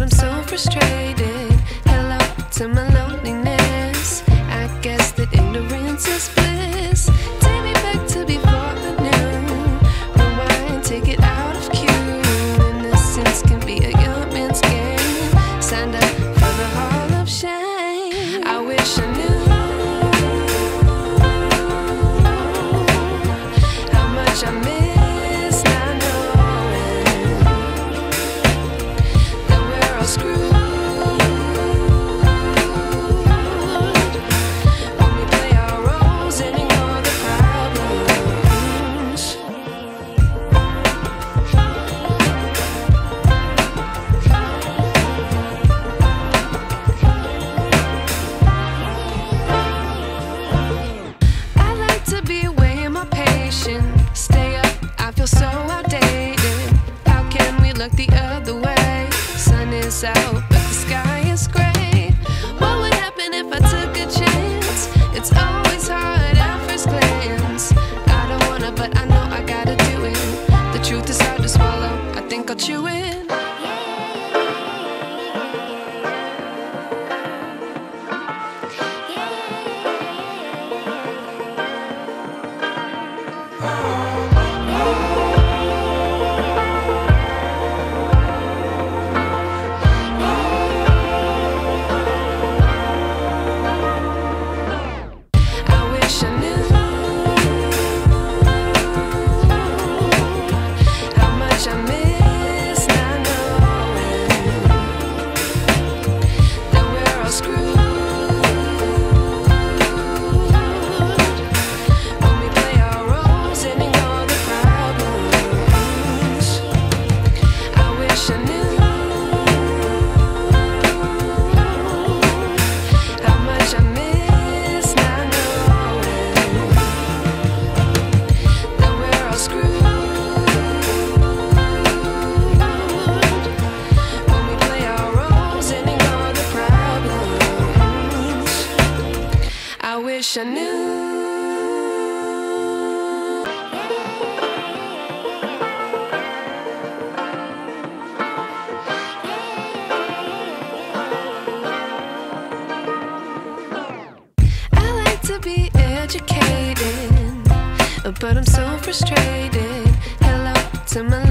I'm so frustrated. Hello to my loneliness. I guess that ignorance is bliss. Take me back to before I knew. Rewind, take it out of cue. Innocence can be a young man's game. Signed up for the hall of shame. I wish I knew how much I miss not knowing that we're all screwed. Stay up, I feel so outdated. How can we look the other way? Sun is out, but the sky is gray. What would happen if I took a chance? It's always hard at first glance. I don't wanna, but I know I gotta do it. The truth is hard to swallow, I think I'll chew it. I wish I knew. I like to be educated, but I'm so frustrated. Hello to my